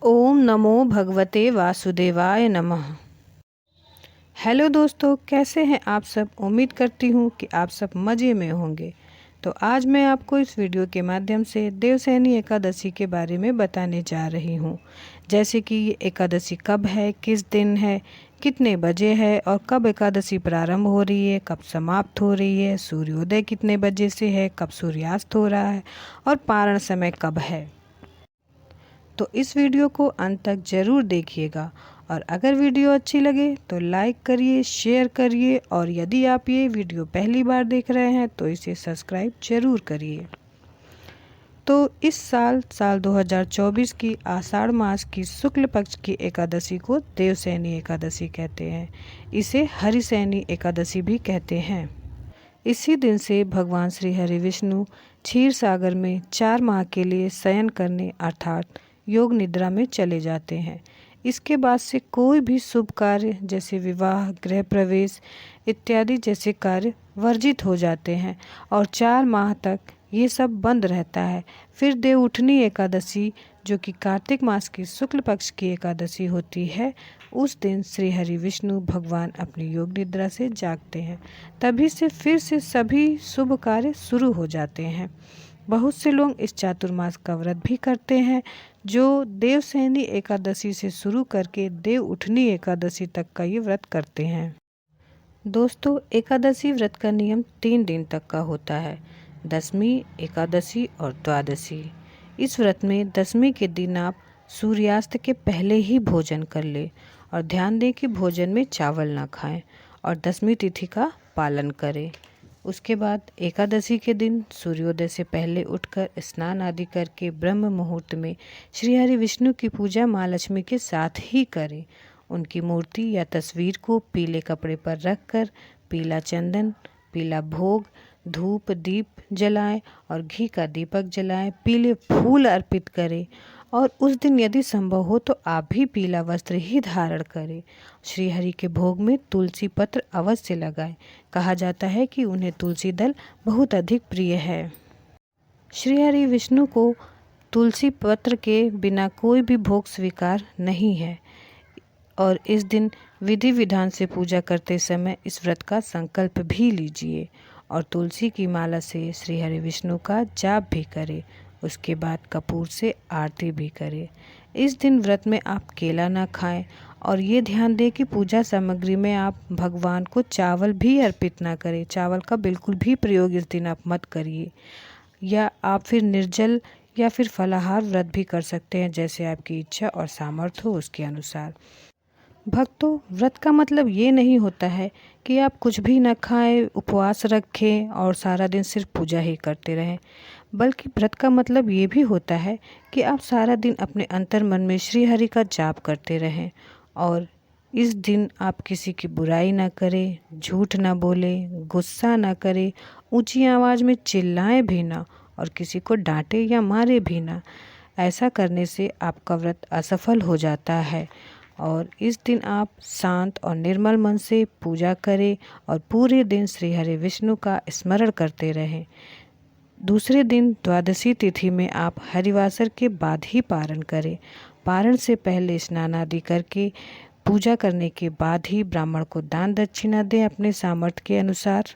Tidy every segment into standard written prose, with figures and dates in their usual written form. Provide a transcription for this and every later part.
ओम नमो भगवते वासुदेवाय नमः। हेलो दोस्तों, कैसे हैं आप सब। उम्मीद करती हूँ कि आप सब मज़े में होंगे। तो आज मैं आपको इस वीडियो के माध्यम से देवसैनी एकादशी के बारे में बताने जा रही हूँ। जैसे कि ये एकादशी कब है, किस दिन है, कितने बजे है और कब एकादशी प्रारंभ हो रही है, कब समाप्त हो रही है, सूर्योदय कितने बजे से है, कब सूर्यास्त हो रहा है और पारण समय कब है। तो इस वीडियो को अंत तक ज़रूर देखिएगा और अगर वीडियो अच्छी लगे तो लाइक करिए, शेयर करिए और यदि आप ये वीडियो पहली बार देख रहे हैं तो इसे सब्सक्राइब ज़रूर करिए। तो इस साल 2024 की आषाढ़ मास की शुक्ल पक्ष की एकादशी को देवसैनी एकादशी कहते हैं। इसे हरिसैनी एकादशी भी कहते हैं। इसी दिन से भगवान श्री हरि विष्णु क्षीर सागर में 4 माह के लिए शयन करने अर्थात योग निद्रा में चले जाते हैं। इसके बाद से कोई भी शुभ कार्य जैसे विवाह, गृह प्रवेश इत्यादि जैसे कार्य वर्जित हो जाते हैं और 4 माह तक ये सब बंद रहता है। फिर देवउठनी एकादशी जो कि कार्तिक मास की शुक्ल पक्ष की एकादशी होती है, उस दिन श्री हरि विष्णु भगवान अपनी योग निद्रा से जागते हैं। तभी से फिर से सभी शुभ कार्य शुरू हो जाते हैं। बहुत से लोग इस चातुर्मास का व्रत भी करते हैं जो देवसैनी एकादशी से शुरू करके देवउठनी एकादशी तक का ये व्रत करते हैं। दोस्तों, एकादशी व्रत का नियम 3 दिन तक का होता है, दशमी, एकादशी और द्वादशी। इस व्रत में दशमी के दिन आप सूर्यास्त के पहले ही भोजन कर ले और ध्यान दें कि भोजन में चावल ना खाएं और दशमी तिथि का पालन करें। उसके बाद एकादशी के दिन सूर्योदय से पहले उठकर स्नान आदि करके ब्रह्म मुहूर्त में श्री हरि विष्णु की पूजा माँ लक्ष्मी के साथ ही करें। उनकी मूर्ति या तस्वीर को पीले कपड़े पर रखकर पीला चंदन, पीला भोग, धूप दीप जलाएं और घी का दीपक जलाएं, पीले फूल अर्पित करें और उस दिन यदि संभव हो तो आप भी पीला वस्त्र ही धारण करें। श्री हरि के भोग में तुलसी पत्र अवश्य लगाएं। कहा जाता है कि उन्हें तुलसी दल बहुत अधिक प्रिय है। श्री हरि विष्णु को तुलसी पत्र के बिना कोई भी भोग स्वीकार नहीं है और इस दिन विधि विधान से पूजा करते समय इस व्रत का संकल्प भी लीजिए और तुलसी की माला से श्री हरि विष्णु का जाप भी करें। उसके बाद कपूर से आरती भी करें। इस दिन व्रत में आप केला ना खाएं और ये ध्यान दें कि पूजा सामग्री में आप भगवान को चावल भी अर्पित ना करें। चावल का बिल्कुल भी प्रयोग इस दिन आप मत करिए। या आप फिर निर्जल या फिर फलाहार व्रत भी कर सकते हैं, जैसे आपकी इच्छा और सामर्थ्य हो उसके अनुसार। भक्तों, व्रत का मतलब ये नहीं होता है कि आप कुछ भी न खाएं, उपवास रखें और सारा दिन सिर्फ पूजा ही करते रहें, बल्कि व्रत का मतलब ये भी होता है कि आप सारा दिन अपने अंतर मन में श्री हरि का जाप करते रहें और इस दिन आप किसी की बुराई ना करें, झूठ ना बोलें, गुस्सा ना करें, ऊंची आवाज़ में चिल्लाएं भी ना और किसी को डांटे या मारे भी ना। ऐसा करने से आपका व्रत असफल हो जाता है और इस दिन आप शांत और निर्मल मन से पूजा करें और पूरे दिन श्री हरि विष्णु का स्मरण करते रहें। दूसरे दिन द्वादशी तिथि में आप हरिवासर के बाद ही पारण करें। पारण से पहले स्नान आदि करके पूजा करने के बाद ही ब्राह्मण को दान दक्षिणा दें अपने सामर्थ्य के अनुसार।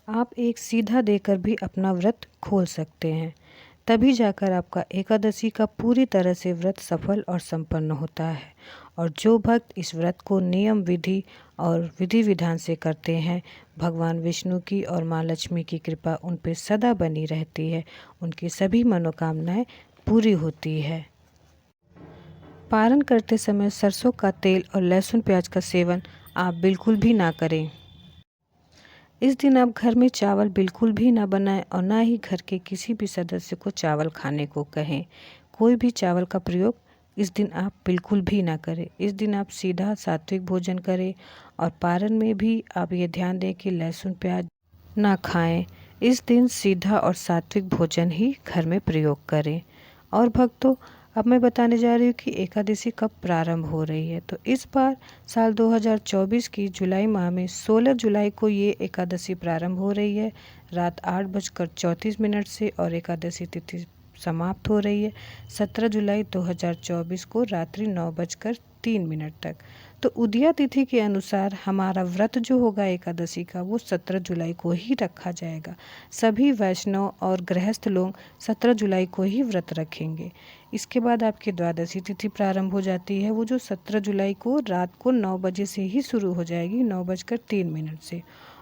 आप एक सीधा देकर भी अपना व्रत खोल सकते हैं, तभी जाकर आपका एकादशी का पूरी तरह से व्रत सफल और संपन्न होता है। और जो भक्त इस व्रत को नियम विधि और विधि विधान से करते हैं, भगवान विष्णु की और माँ लक्ष्मी की कृपा उन पर सदा बनी रहती है। उनकी सभी मनोकामनाएं पूरी होती है। पारण करते समय सरसों का तेल और लहसुन प्याज का सेवन आप बिल्कुल भी ना करें। इस दिन आप घर में चावल बिल्कुल भी ना बनाएं और ना ही घर के किसी भी सदस्य को चावल खाने को कहें। कोई भी चावल का प्रयोग इस दिन आप बिल्कुल भी ना करें। इस दिन आप सीधा सात्विक भोजन करें और पारण में भी आप ये ध्यान दें कि लहसुन प्याज ना खाएं। इस दिन सीधा और सात्विक भोजन ही घर में प्रयोग करें। और भक्तों, अब मैं बताने जा रही हूँ कि एकादशी कब प्रारंभ हो रही है। तो इस बार साल 2024 की जुलाई माह में 16 जुलाई को ये एकादशी प्रारंभ हो रही है रात 8:34 से और एकादशी तिथि समाप्त हो रही है 17 जुलाई 2024 को रात्रि 9:03 तक। तो उदया तिथि के अनुसार हमारा व्रत जो होगा एकादशी का वो 17 जुलाई को ही रखा जाएगा। सभी वैष्णव और गृहस्थ लोग 17 जुलाई को ही व्रत रखेंगे। इसके बाद आपकी द्वादशी तिथि प्रारंभ हो जाती है, वो जो 17 जुलाई को रात को 9 बजे से ही शुरू हो जाएगी, 9:03 से।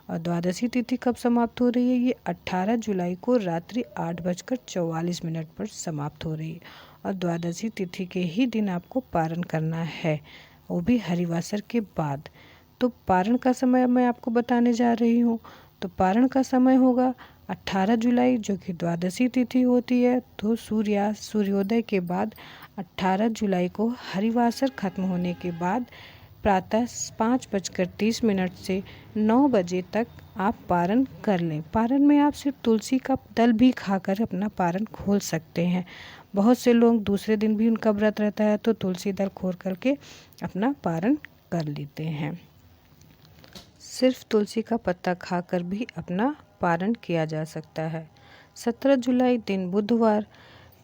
और द्वादशी तिथि कब समाप्त हो रही है, ये 18 जुलाई को रात्रि 8:44 पर समाप्त हो रही है। और द्वादशी तिथि के ही दिन आपको पारण करना है, वो भी हरिवासर के बाद। तो पारण का समय मैं आपको बताने जा रही हूँ। तो पारण का समय होगा 18 जुलाई जो कि द्वादशी तिथि होती है। तो सूर्योदय के बाद 18 जुलाई को हरिवासर खत्म होने के बाद प्रातः 5:30 से 9 बजे तक आप पारण कर लें। पारण में आप सिर्फ तुलसी का दल भी खाकर अपना पारण खोल सकते हैं। बहुत से लोग दूसरे दिन भी उनका व्रत रहता है तो तुलसी दल खोल करके अपना पारण कर लेते हैं। सिर्फ तुलसी का पत्ता खाकर भी अपना पारण किया जा सकता है। 17 जुलाई दिन बुधवार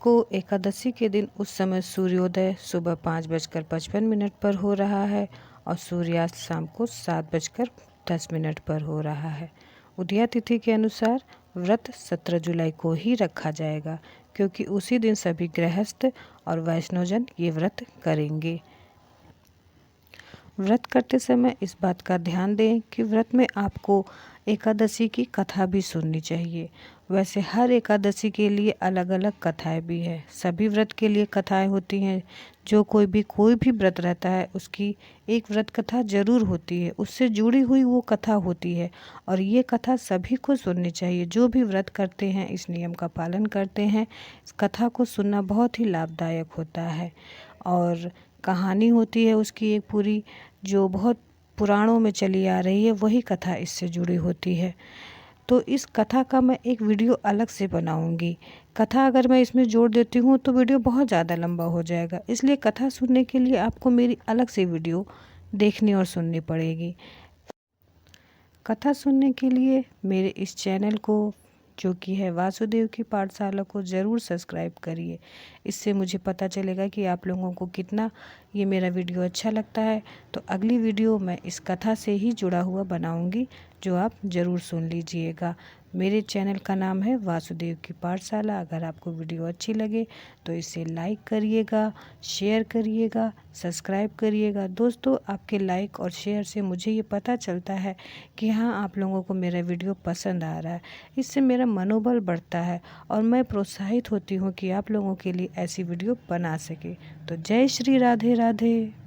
को एकादशी के दिन उस समय सूर्योदय सुबह 5:55 पर हो रहा है और सूर्यास्त शाम को 7:10 पर हो रहा है। उदया तिथि के अनुसार व्रत 17 जुलाई को ही रखा जाएगा क्योंकि उसी दिन सभी गृहस्थ और वैष्णवजन ये व्रत करेंगे। व्रत करते समय इस बात का ध्यान दें कि व्रत में आपको एकादशी की कथा भी सुननी चाहिए। वैसे हर एकादशी के लिए अलग अलग कथाएं भी हैं। सभी व्रत के लिए कथाएं होती हैं। जो कोई भी व्रत रहता है उसकी एक व्रत कथा जरूर होती है, उससे जुड़ी हुई वो कथा होती है और ये कथा सभी को सुननी चाहिए। जो भी व्रत करते हैं, इस नियम का पालन करते हैं, इस कथा को सुनना बहुत ही लाभदायक होता है। और कहानी होती है उसकी एक पूरी, जो बहुत पुराणों में चली आ रही है, वही कथा इससे जुड़ी होती है। तो इस कथा का मैं एक वीडियो अलग से बनाऊंगी। कथा अगर मैं इसमें जोड़ देती हूँ तो वीडियो बहुत ज़्यादा लंबा हो जाएगा, इसलिए कथा सुनने के लिए आपको मेरी अलग से वीडियो देखनी और सुननी पड़ेगी। कथा सुनने के लिए मेरे इस चैनल को, जो कि है वासुदेव की पाठशाला, को ज़रूर सब्सक्राइब करिए। इससे मुझे पता चलेगा कि आप लोगों को कितना ये मेरा वीडियो अच्छा लगता है। तो अगली वीडियो मैं इस कथा से ही जुड़ा हुआ बनाऊंगी, जो आप ज़रूर सुन लीजिएगा। मेरे चैनल का नाम है वासुदेव की पाठशाला। अगर आपको वीडियो अच्छी लगे तो इसे लाइक करिएगा, शेयर करिएगा, सब्सक्राइब करिएगा। दोस्तों, आपके लाइक और शेयर से मुझे ये पता चलता है कि हाँ, आप लोगों को मेरा वीडियो पसंद आ रहा है। इससे मेरा मनोबल बढ़ता है और मैं प्रोत्साहित होती हूँ कि आप लोगों के लिए ऐसी वीडियो बना सके। तो जय श्री राधे राधे।